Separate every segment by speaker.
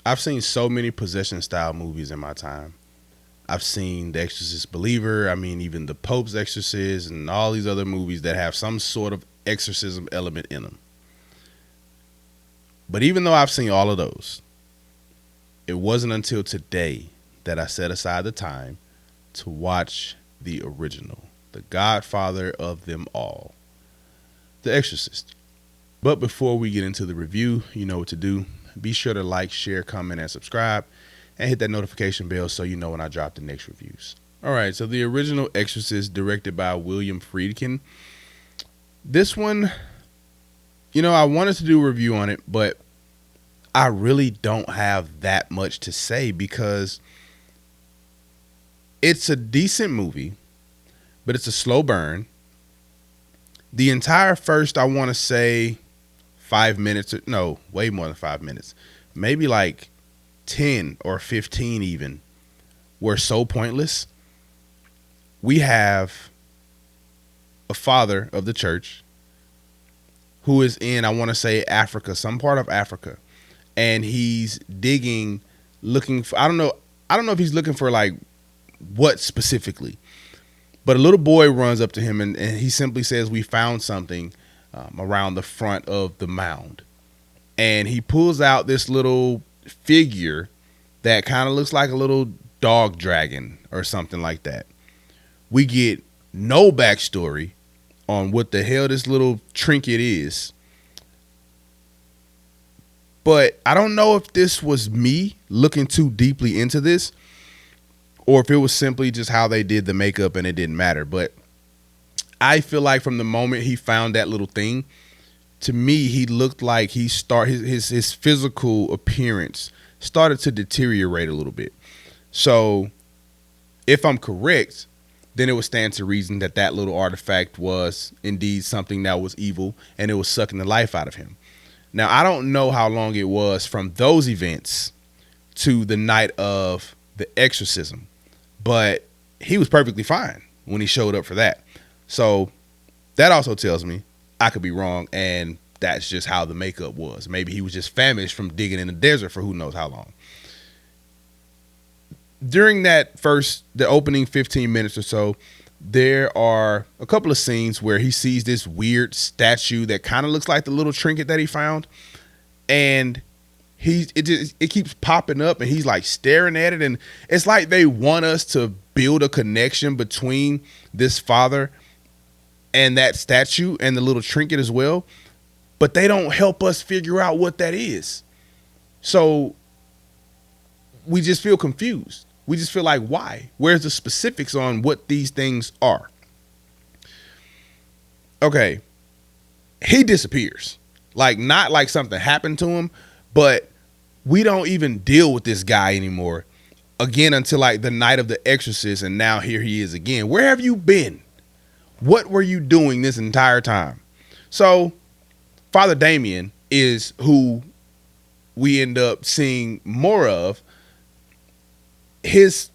Speaker 1: I've seen so many possession style movies in my time. I've seen The Exorcist Believer. I mean, even The Pope's Exorcist and all these other movies that have some sort of exorcism element in them. But even though I've seen all of those, it wasn't until today that I set aside the time to watch the original, the godfather of them all, The Exorcist. But before we get into the review, you know what to do. Be sure to like, share, comment, and subscribe, and hit that notification bell so you know when I drop the next reviews. All right, so the original Exorcist, directed by William Friedkin. This one, I wanted to do a review on it, but I really don't have that much to say because it's a decent movie, but it's a slow burn. The entire first, I want to say 5 minutes, no, way more than 5 minutes, maybe like 10 or 15 even, were so pointless. We have a father of the church who is in, I want to say, Africa, some part of Africa, and he's digging, looking for, I don't know if he's looking for like what specifically, but a little boy runs up to him and he simply says, "We found something around the front of the mound." And he pulls out this little figure that kind of looks like a little dog dragon or something like that. We get no backstory on what the hell this little trinket is. But I don't know if this was me looking too deeply into this or if it was simply just how they did the makeup and it didn't matter. But I feel like from the moment he found that little thing, to me, he looked like his physical appearance started to deteriorate a little bit. So if I'm correct, then it would stand to reason that that little artifact was indeed something that was evil and it was sucking the life out of him. Now, I don't know how long it was from those events to the night of the exorcism, but he was perfectly fine when he showed up for that. So that also tells me I could be wrong, and that's just how the makeup was. Maybe he was just famished from digging in the desert for who knows how long. During the opening 15 minutes or so, there are a couple of scenes where he sees this weird statue that kind of looks like the little trinket that he found, and it keeps popping up, and he's like staring at it, and it's like they want us to build a connection between this father and that statue and the little trinket as well, but they don't help us figure out what that is. So we just feel confused. We just feel like, why? Where's the specifics on what these things are? Okay. He disappears. Like, not like something happened to him, but we don't even deal with this guy anymore. Again, until like the night of the Exorcist, and now here he is again. Where have you been? What were you doing this entire time? So Father Damien is who we end up seeing more of. He's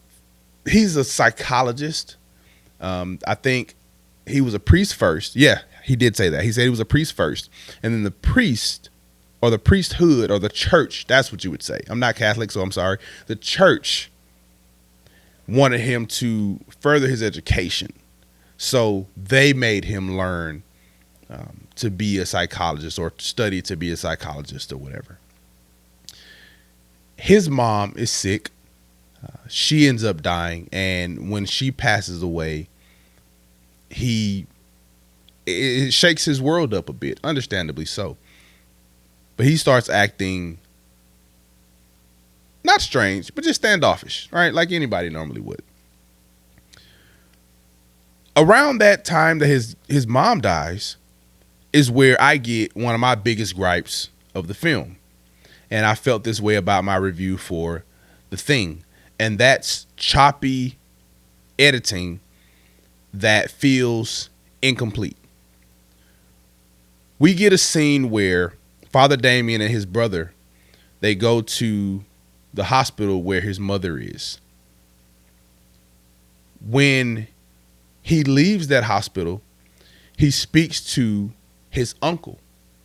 Speaker 1: a psychologist. I think he was a priest first. Yeah, he did say that. He said he was a priest first. And then the priest, or the priesthood, or the church, that's what you would say. I'm not Catholic, so I'm sorry. The church wanted him to further his education. So they made him learn to be a psychologist, or study to be a psychologist, or whatever. His mom is sick. She ends up dying, and when she passes away, it shakes his world up a bit, understandably so. But he starts acting not strange, but just standoffish, right? Like anybody normally would. Around that time that his mom dies is where I get one of my biggest gripes of the film. And I felt this way about my review for The Thing. And that's choppy editing that feels incomplete. We get a scene where Father Damien and his brother, they go to the hospital where his mother is. When he leaves that hospital, he speaks to his uncle,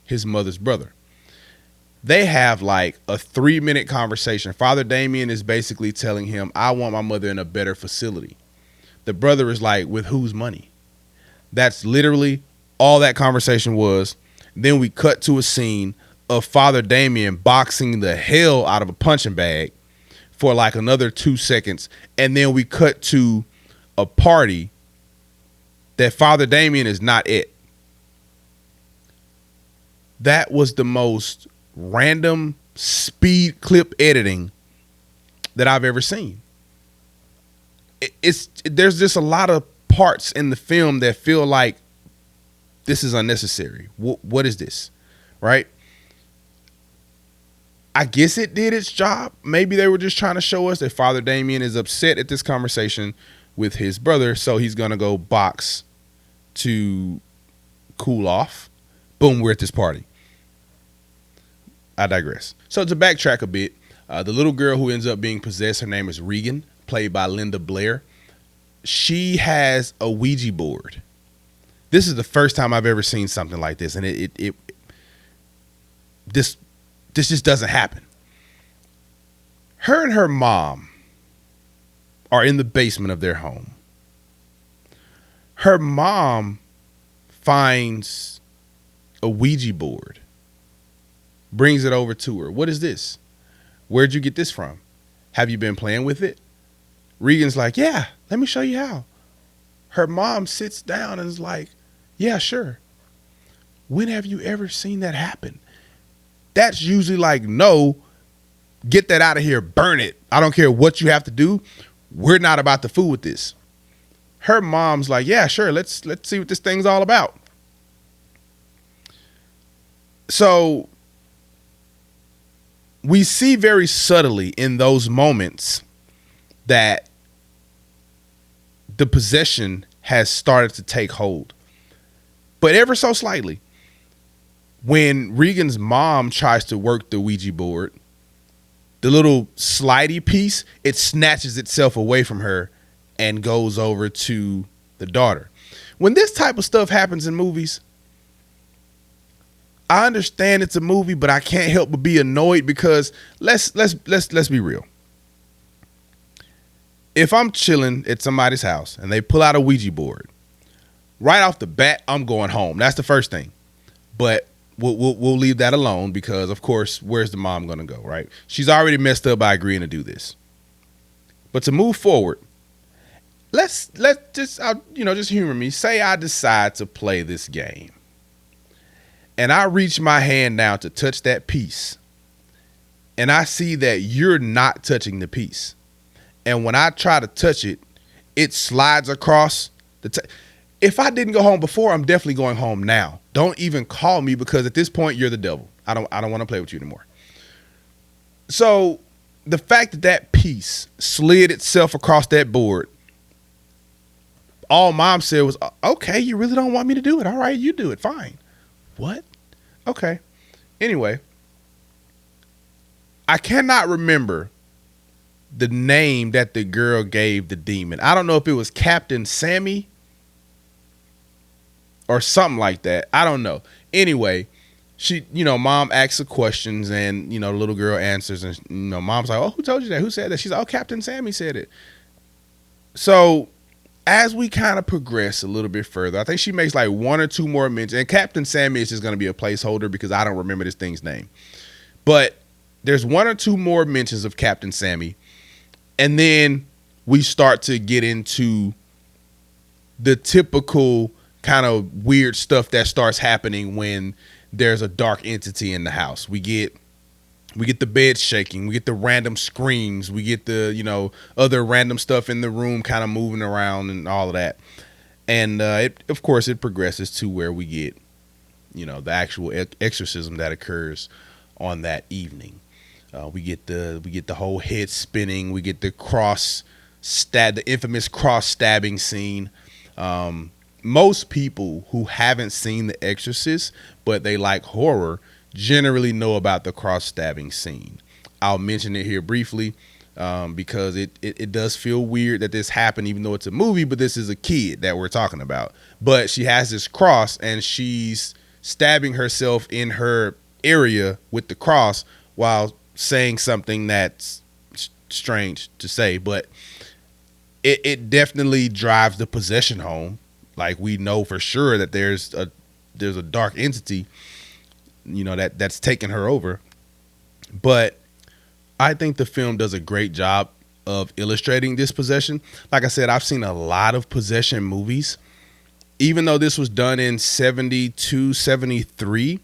Speaker 1: his mother's brother. They have like a 3-minute conversation. Father Damien is basically telling him, I want my mother in a better facility. The brother is like, with whose money? That's literally all that conversation was. Then we cut to a scene of Father Damien boxing the hell out of a punching bag for like another 2 seconds. And then we cut to a party that Father Damien is not at. That was the most random speed clip editing that I've ever seen. There's just a lot of parts in the film that feel like this is unnecessary. What is this? Right? I guess it did its job. Maybe they were just trying to show us that Father Damien is upset at this conversation with his brother, so he's going to go box to cool off. Boom, we're at this party. I digress. So to backtrack a bit, the little girl who ends up being possessed, her name is Regan, played by Linda Blair. She has a Ouija board. This is the first time I've ever seen something like this, and this just doesn't happen. Her and her mom are in the basement of their home. Her mom finds a Ouija board, brings it over to her. What is this? Where'd you get this from? Have you been playing with it? Regan's like, yeah, let me show you how. Her mom sits down and is like, yeah, sure. When have you ever seen that happen? That's usually like, no, get that out of here, burn it. I don't care what you have to do. We're not about to fool with this. Her mom's like, yeah, sure, let's see what this thing's all about. So we see very subtly in those moments that the possession has started to take hold, but ever so slightly. When Regan's mom tries to work the Ouija board, the little slidey piece, it snatches itself away from her and goes over to the daughter. When this type of stuff happens in movies, I understand it's a movie, but I can't help but be annoyed because let's be real. If I'm chilling at somebody's house and they pull out a Ouija board, right off the bat, I'm going home. That's the first thing. But we'll leave that alone because, of course, where's the mom going to go, right? She's already messed up by agreeing to do this. But to move forward, let's just humor me. Say I decide to play this game, and I reach my hand down to touch that piece, and I see that you're not touching the piece. And when I try to touch it, it slides across the if I didn't go home before, I'm definitely going home now. Don't even call me because at this point you're the devil. I don't want to play with you anymore. So the fact that that piece slid itself across that board, all mom said was, okay, you really don't want me to do it. All right, you do it. Fine. What? Okay. Anyway, I cannot remember the name that the girl gave the demon. I don't know if it was Captain Sammy or something like that. I don't know. Anyway, she, mom asks the questions and, the little girl answers and, mom's like, oh, who told you that? Who said that? She's like, oh, Captain Sammy said it. So as we kind of progress a little bit further, I think she makes like 1 or 2 more mentions, and Captain Sammy is just going to be a placeholder because I don't remember this thing's name. But there's 1 or 2 more mentions of Captain Sammy. And then we start to get into the typical kind of weird stuff that starts happening when there's a dark entity in the house. We get the bed shaking, we get the random screams, we get the, other random stuff in the room kind of moving around and all of that. And of course it progresses to where we get, the actual exorcism that occurs on that evening. We get the whole head spinning, we get the the infamous cross stabbing scene. Most people who haven't seen The Exorcist, but they like horror, generally know about the cross-stabbing scene. I'll mention it here briefly because it does feel weird that this happened, even though it's a movie, but this is a kid that we're talking about. But she has this cross, and she's stabbing herself in her area with the cross while saying something that's strange to say, but it definitely drives the possession home. Like, we know for sure that there's a dark entity, that's taking her over. But I think the film does a great job of illustrating this possession. Like I said, I've seen a lot of possession movies. Even though this was done in 72, 73,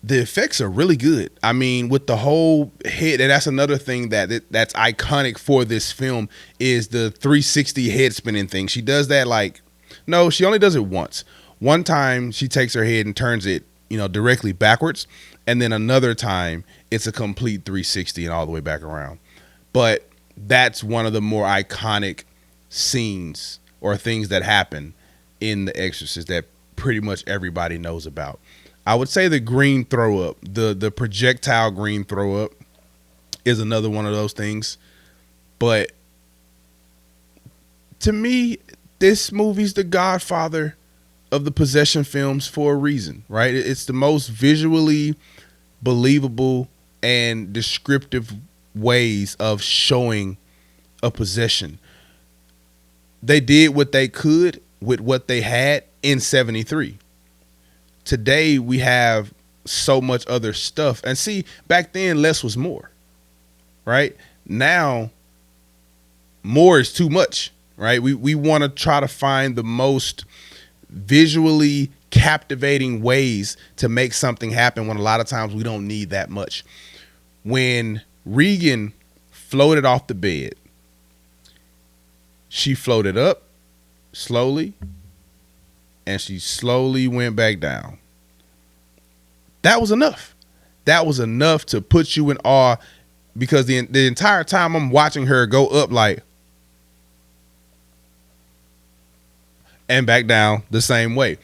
Speaker 1: the effects are really good. I mean, with the whole head, and that's another thing that's iconic for this film, is the 360 head spinning thing. She does that no, she only does it once. One time she takes her head and turns it, directly backwards. And then another time it's a complete 360 and all the way back around. But that's one of the more iconic scenes or things that happen in The Exorcist that pretty much everybody knows about. I would say the green throw up, the projectile green throw up, is another one of those things. But to me, this movie's the godfather of the possession films for a reason, right? It's the most visually believable and descriptive ways of showing a possession. They did what they could with what they had in 73. Today we have so much other stuff. And see, back then less was more, right? Now more is too much, right? We want to try to find the most visually captivating ways to make something happen when a lot of times we don't need that much. When Regan floated off the bed, she floated up slowly and she slowly went back down. That was enough. That was enough to put you in awe, because the entire time I'm watching her go up and back down the same way.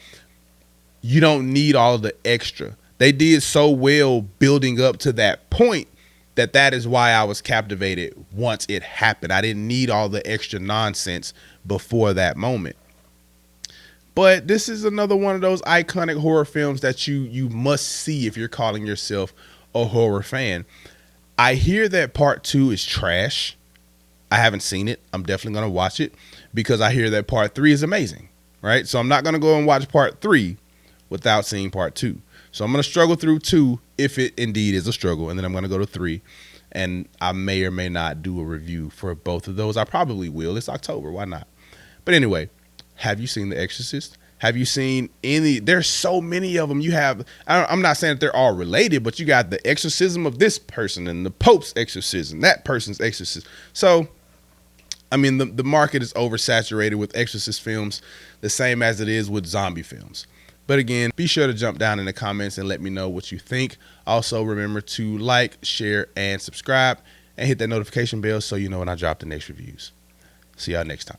Speaker 1: You don't need all the extra. They did so well building up to that point that is why I was captivated once it happened. I didn't need all the extra nonsense before that moment. But this is another one of those iconic horror films that you must see if you're calling yourself a horror fan. I hear that part 2 is trash. I haven't seen it. I'm definitely going to watch it because I hear that part 3 is amazing, right? So I'm not going to go and watch part 3 without seeing part 2. So I'm going to struggle through 2 if it indeed is a struggle, and then I'm going to go to 3, and I may or may not do a review for both of those. I probably will. It's October. Why not? But anyway, have you seen The Exorcist? Have you seen any? There's so many of them. You have, I'm not saying that they're all related, but you got the exorcism of this person and the Pope's exorcism, that person's exorcism. So, I mean, the market is oversaturated with exorcist films, the same as it is with zombie films. But again, be sure to jump down in the comments and let me know what you think. Also, remember to like, share, and subscribe, and hit that notification bell so you know when I drop the next reviews. See y'all next time.